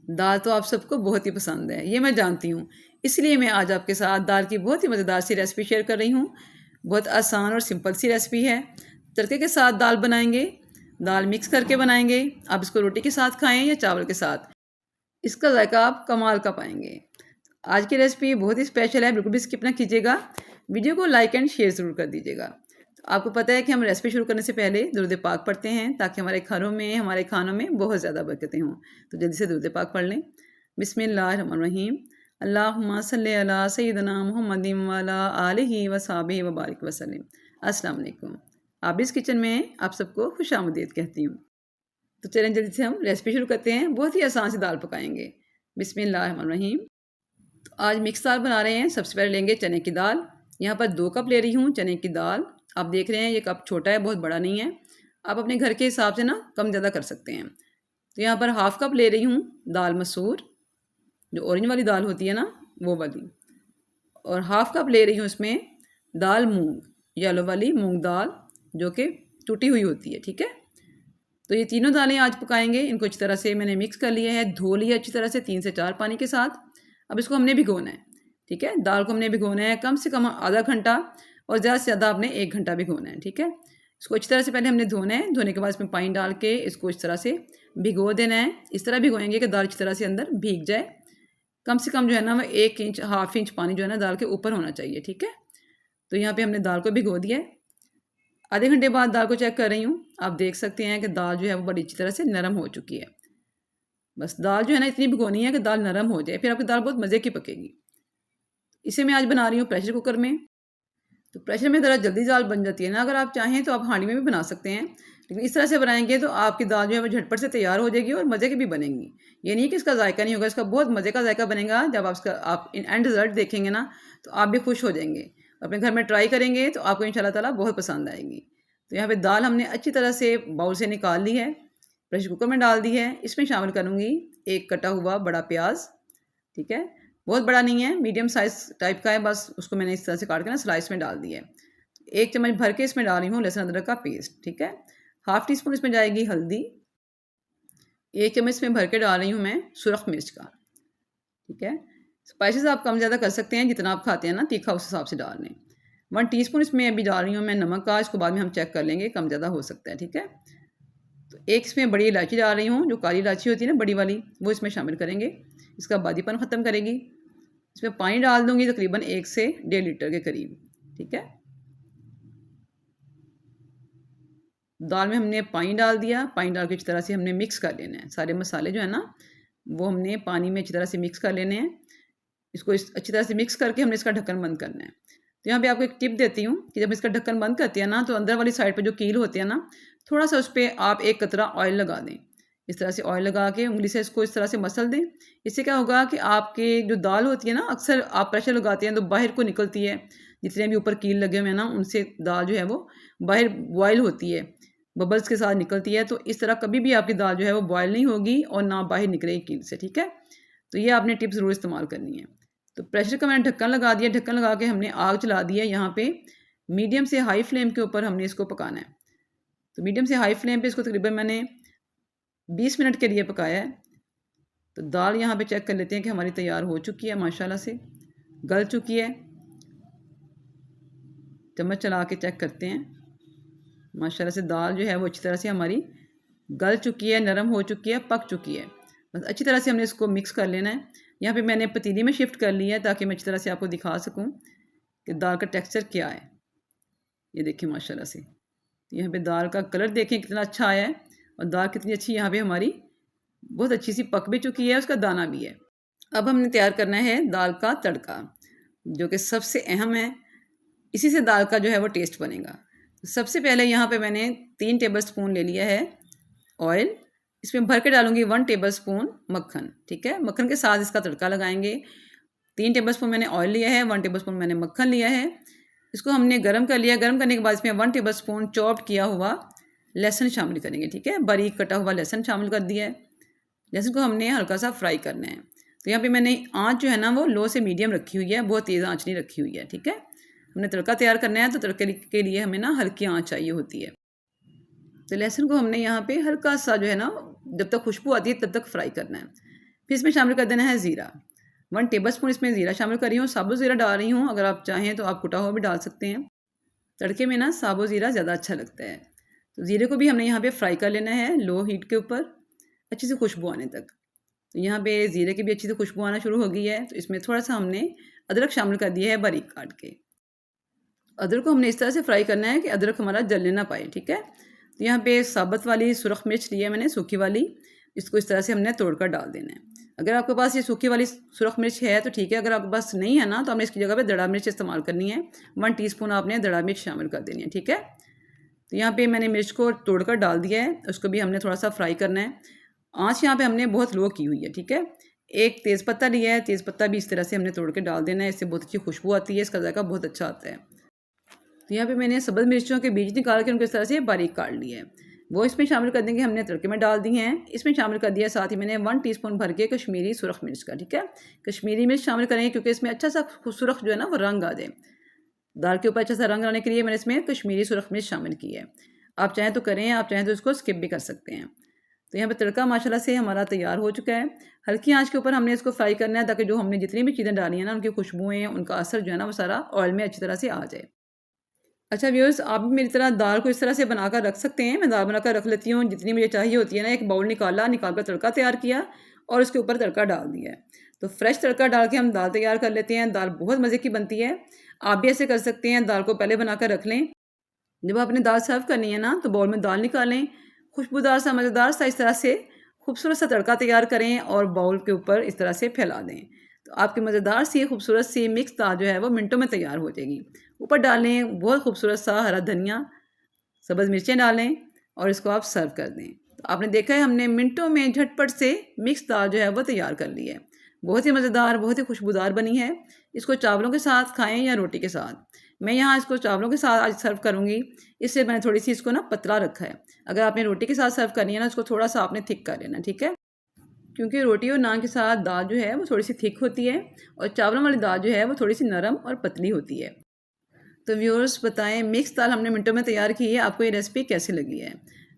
दाल तो आप सबको बहुत ही पसंद है, ये मैं जानती हूँ। इसलिए मैं आज आपके साथ दाल की बहुत ही मज़ेदार सी रेसिपी शेयर कर रही हूँ। बहुत आसान और सिंपल सी रेसिपी है। तड़के के साथ दाल बनाएंगे, दाल मिक्स करके बनाएंगे। आप इसको रोटी के साथ खाएं या चावल के साथ, इसका जायका आप कमाल का पाएंगे। आज की रेसिपी बहुत ही स्पेशल है, बिल्कुल भी स्किप ना कीजिएगा। वीडियो को लाइक एंड शेयर ज़रूर कर दीजिएगा। तो आपको पता है कि हम रेसिपी शुरू करने से पहले दुरूद पाक पढ़ते हैं ताकि हमारे घरों में, हमारे खानों में बहुत ज़्यादा बरकतें हों। तो जल्दी से दुरूद पाक पढ़ लें। बिस्मिल्लाहिर्रहमानिर्रहीम। अल्लाहुम्मा सल्ली अला सय्यिदना मुहम्मदिन व अला आलिहि व सहाबिहि व बारिक वसल्लम। अस्सलाम वालेकुम। आबिस किचन में आप सबको खुशामदीद कहती हूँ। तो चलें जल्दी से हम रेसिपी शुरू करते हैं। बहुत ही आसान से दाल पकाएंगे। बिस्मिल्लाहिर्रहमानिर्रहीम। तो आज मिक्स दाल बना रहे हैं। सबसे पहले लेंगे चने की दाल। यहाँ पर 2 कप ले रही हूँ चने की दाल। आप देख रहे हैं ये कप छोटा है, बहुत बड़ा नहीं है। आप अपने घर के हिसाब से ना कम ज़्यादा कर सकते हैं। तो यहाँ पर हाफ कप ले रही हूँ दाल मसूर, जो ऑरेंज वाली दाल होती है ना, वो वाली। और हाफ कप ले रही हूँ इसमें दाल मूंग, येलो वाली मूंग दाल, जो कि टूटी हुई होती है। ठीक है, तो ये तीनों दालें आज पकाएंगे। इनको अच्छी तरह से मैंने मिक्स कर लिया है, धो लिया अच्छी तरह से 3 से 4 पानी के साथ। अब इसको हमने भिगोना है। ठीक है, दाल को हमने भिगोना है कम से कम आधा घंटा, और ज़्यादा से ज़्यादा आपने 1 घंटा भिगोना है। ठीक है, इसको अच्छी तरह से पहले हमने धोना है। धोने के बाद इसमें पानी डाल के इसको इस तरह से भिगो देना है। इस तरह भिगोएंगे कि दाल अच्छी तरह से अंदर भीग जाए। कम से कम जो है ना, वह 1 इंच, हाफ इंच पानी जो है ना दाल के ऊपर होना चाहिए। ठीक है, तो यहाँ पर हमने दाल को भिगो दिया है। आधे घंटे बाद दाल को चेक कर रही हूँ। आप देख सकते हैं कि दाल जो है वो बड़ी अच्छी तरह से नरम हो चुकी है। बस दाल जो है ना इतनी भिगोनी है कि दाल नरम हो जाए, फिर आपकी दाल बहुत मज़े की पकेगी। इसे मैं आज बना रही हूँ प्रेशर कुकर में। तो प्रेशर में ज़रा जल्दी दाल बन जाती है ना। अगर आप चाहें तो आप हांडी में भी बना सकते हैं, लेकिन इस तरह से बनाएंगे तो आपकी दाल जो है वो झटपट से तैयार हो जाएगी और मज़े की भी बनेंगी। ये नहीं कि इसका जायका नहीं होगा, इसका बहुत मज़े का जायका बनेगा। जब आप एंड रिजल्ट देखेंगे ना, तो आप भी खुश हो जाएंगे। अपने घर में ट्राई करेंगे तो आपको इंशाल्लाह ताला बहुत पसंद आएगी। तो यहाँ पे दाल हमने अच्छी तरह से बाउल से निकाल ली है, प्रेशर कुकर में डाल दी है। इसमें शामिल करूँगी एक कटा हुआ बड़ा प्याज। ठीक है, बहुत बड़ा नहीं है, मीडियम साइज़ टाइप का है। बस उसको मैंने इस तरह से काट के ना स्लाइस में डाल दिया है। 1 चम्मच भर के इसमें डाल रही हूँ लहसुन अदरक का पेस्ट। ठीक है, हाफ टी स्पून इसमें जाएगी हल्दी। 1 चम्मच इसमें भर के डाल रही हूँ मैं सुरख मिर्च का। ठीक है, स्पाइसेस आप कम ज़्यादा कर सकते हैं, जितना आप खाते हैं ना तीखा उस हिसाब से डाल लें। 1 टीस्पून इसमें अभी डाल रही हूँ मैं नमक का। इसको बाद में हम चेक कर लेंगे, कम ज़्यादा हो सकता है। ठीक है, तो एक इसमें बड़ी इलायची डाल रही हूँ, जो काली इलायची होती है ना बड़ी वाली, वो इसमें शामिल करेंगे। इसका बादीपन ख़त्म करेगी। इसमें पानी डाल दूँगी तकरीबन 1 से 1.5 लीटर के करीब। ठीक है, दाल में हमने पानी डाल दिया। पानी डाल के अच्छी तरह से हमने मिक्स कर लेना है। सारे मसाले जो है ना, वो हमने पानी में अच्छी तरह से मिक्स कर लेने हैं। इसको अच्छी तरह से मिक्स करके हमने इसका ढक्कन बंद करना है। तो यहाँ पे आपको एक टिप देती हूँ कि जब इसका ढक्कन बंद करती है ना, तो अंदर वाली साइड पर जो कील होती है ना, थोड़ा सा उस पर आप 1 कतरा ऑयल लगा दें। इस तरह से ऑयल लगा के उंगली से इसको इस तरह से मसल दें। इससे क्या होगा कि आपके जो दाल होती है ना, अक्सर आप प्रेशर लगाते हैं तो बाहर को निकलती है। जितने भी ऊपर कील लगे हुए हैं ना, उनसे दाल जो है वो बाहर बॉयल होती है, बबल्स के साथ निकलती है। तो इस तरह कभी भी आपकी दाल जो है वो बॉयल नहीं होगी और ना बाहर निकलेगी कील से। ठीक है, तो ये आपने टिप ज़रूर इस्तेमाल करनी है। तो प्रेशर का मैंने ढक्कन लगा दिया। ढक्कन लगा के हमने आग चला दी है। यहाँ पे मीडियम से हाई फ्लेम के ऊपर हमने इसको पकाना है। तो मीडियम से हाई फ्लेम पे इसको तकरीबन मैंने 20 मिनट के लिए पकाया है। तो दाल यहाँ पे चेक कर लेते हैं कि हमारी तैयार हो चुकी है, माशाल्लाह से गल चुकी है। चम्मच चला के चेक करते हैं। माशाल्लाह से दाल जो है वो अच्छी तरह से हमारी गल चुकी है, नरम हो चुकी है, पक चुकी है। बस अच्छी तरह से हमने इसको मिक्स कर लेना है। यहाँ पे मैंने पतीली में शिफ्ट कर लिया है ताकि मैं अच्छी तरह से आपको दिखा सकूँ कि दाल का टेक्सचर क्या है। ये देखिए माशाल्लाह से, तो यहाँ पे दाल का कलर देखें कितना अच्छा आया है, और दाल कितनी अच्छी यहाँ पे हमारी बहुत अच्छी सी पक भी चुकी है, उसका दाना भी है। अब हमने तैयार करना है दाल का तड़का, जो कि सबसे अहम है। इसी से दाल का जो है वो टेस्ट बनेगा। सबसे पहले यहाँ पे मैंने 3 टेबल स्पून ले लिया है ऑयल। इसमें भर के डालूंगी 1 टेबल स्पून मक्खन। ठीक है, मक्खन के साथ इसका तड़का लगाएंगे। 3 टेबल स्पून मैंने ऑयल लिया है, 1 टेबल स्पून मैंने मक्खन लिया है। इसको हमने गर्म कर लिया। गर्म करने के बाद इसमें 1 टेबल स्पून चॉप्ड किया हुआ लहसुन शामिल करेंगे। ठीक है, बारीक कटा हुआ लहसुन शामिल कर दिया है। लहसुन को हमने हल्का सा फ्राई करना है। तो यहाँ पे मैंने आँच जो है ना वो लो से मीडियम रखी हुई है, बहुत तेज़ आँच नहीं रखी हुई है। ठीक है, हमने तड़का तैयार करना है, तो तड़के के लिए हमें ना हल्की आँच चाहिए होती है। तो लहसुन को हमने यहाँ पे हल्का सा जो है ना, जब तक खुशबू आती है तब तक फ्राई करना है। फिर इसमें शामिल कर देना है ज़ीरा। 1 टेबलस्पून इसमें ज़ीरा शामिल कर रही हूँ, साबुत ज़ीरा डाल रही हूँ। अगर आप चाहें तो आप कुटा हुआ भी डाल सकते हैं। तड़के में ना साबुत ज़ीरा ज़्यादा अच्छा लगता है। तो ज़ीरे को भी हमने यहाँ पे फ्राई कर लेना है लो हीट के ऊपर, अच्छी सी खुशबू आने तक। तो यहाँ पे ज़ीरे की भी अच्छी सी खुशबू आना शुरू हो गई है। तो इसमें थोड़ा-सा हमने अदरक शामिल कर दिया है बारीक काट के। अदरक को हमने इस तरह से फ्राई करना है कि अदरक हमारा जलने ना पाए, ठीक है। तो यहाँ पे साबुत वाली सुरख मिर्च ली है मैंने, सूखी वाली, इसको इस तरह से हमने तोड़ कर डाल देना है। अगर आपके पास ये सूखी वाली सुरख मिर्च है तो ठीक है, अगर आपके पास नहीं है ना तो हमने इसकी जगह पे दड़ा मिर्च इस्तेमाल करनी है। 1 टीस्पून आपने दड़ा मिर्च शामिल कर देनी है, ठीक है। तो यहाँ पे मैंने मिर्च को तोड़कर डाल दिया है, उसको भी हमने थोड़ा सा फ्राई करना है। आँच यहाँ पे हमने बहुत लो की हुई है, ठीक है। एक तेज़पत्ता लिया है, तेज़पत्ता भी इस तरह से हमने तोड़ के डाल देना है, इससे बहुत अच्छी खुशबू आती है, इसका जायका बहुत अच्छा आता है। तो यहाँ पे मैंने सब्ज़ मिर्चों के बीज निकाल के उनको इस तरह से बारीक काट लिए हैं, वो इसमें शामिल कर देंगे, हमने तड़के में डाल दिए हैं। इसमें शामिल कर दिया साथ ही मैंने 1 टीस्पून भर के कश्मीरी सुरख मिर्च का, ठीक है। कश्मीरी मिर्च शामिल करेंगे क्योंकि इसमें अच्छा सा सुरख जो है ना वो रंग आ जाए। दाल के ऊपर अच्छा सा रंग आने के लिए मैंने इसमें कश्मीरी सुरख मिर्च शामिल की है। आप चाहें तो करें, आप चाहें तो इसको स्किप भी कर सकते हैं। तो यहाँ पे तड़का माशाल्लाह से हमारा तैयार हो चुका है। हल्की आंच के ऊपर हमने इसको फ्राई करना है ताकि जो हमने जितनी भी चीज़ें डाली हैं ना उनकी खुशबुएँ, उनका असर जो है ना वो सारा ऑयल में अच्छी तरह से आ जाए। अच्छा व्यूअर्स, आप भी मेरी तरह दाल को इस तरह से बनाकर रख सकते हैं। मैं दाल बनाकर रख लेती हूँ, जितनी मुझे चाहिए होती है ना, एक बाउल निकाल कर तड़का तैयार किया और उसके ऊपर तड़का डाल दिया है। तो फ्रेश तड़का डाल के हम दाल तैयार कर लेते हैं। दाल बहुत मज़े की बनती है। आप भी ऐसे कर सकते हैं, दाल को पहले बनाकर रख लें। जब आपने दाल सर्व करनी है ना तो बाउल में दाल निकालें, खुशबूदार सा मज़ेदार सा इस तरह से खूबसूरत सा तड़का तैयार करें और बाउल के ऊपर इस तरह से फैला दें। तो आपकी मज़ेदार सी खूबसूरत सी मिक्स दाल जो है वो मिनटों में तैयार हो जाएगी। ऊपर डालें बहुत खूबसूरत सा हरा धनिया, सब्ज़ मिर्चें डालें और इसको आप सर्व कर दें। तो आपने देखा है हमने मिनटों में झटपट से मिक्स दाल जो है वो तैयार कर ली है। बहुत ही मज़ेदार, बहुत ही खुशबूदार बनी है। इसको चावलों के साथ खाएं या रोटी के साथ। मैं यहाँ इसको चावलों के साथ आज सर्व करूँगी, इसलिए मैंने थोड़ी सी इसको ना पतला रखा है। अगर आपने रोटी के साथ सर्व करनी है ना, इसको थोड़ा सा आपने थिक कर लेना, ठीक है। क्योंकि रोटी और नान के साथ दाल जो है वो थोड़ी सी थिक होती है और चावलों वाली दाल जो है वो थोड़ी सी नरम और पतली होती है। तो व्यूअर्स बताएं, मिक्स दाल हमने मिनटों में तैयार की है, आपको ये रेसिपी कैसी लगी है।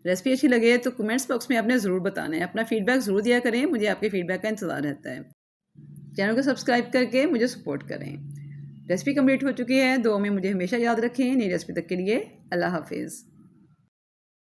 रेसिपी अच्छी लगे तो कमेंट्स बॉक्स में आपने ज़रूर बताना है, अपना फीडबैक ज़रूर दिया करें, मुझे आपके फीडबैक का इंतज़ार रहता है। चैनल को सब्सक्राइब करके मुझे सपोर्ट करें। रेसिपी कंप्लीट हो चुकी है, दुआ में मुझे हमेशा याद रखें। नई रेसिपी तक के लिए अल्लाह हाफिज़।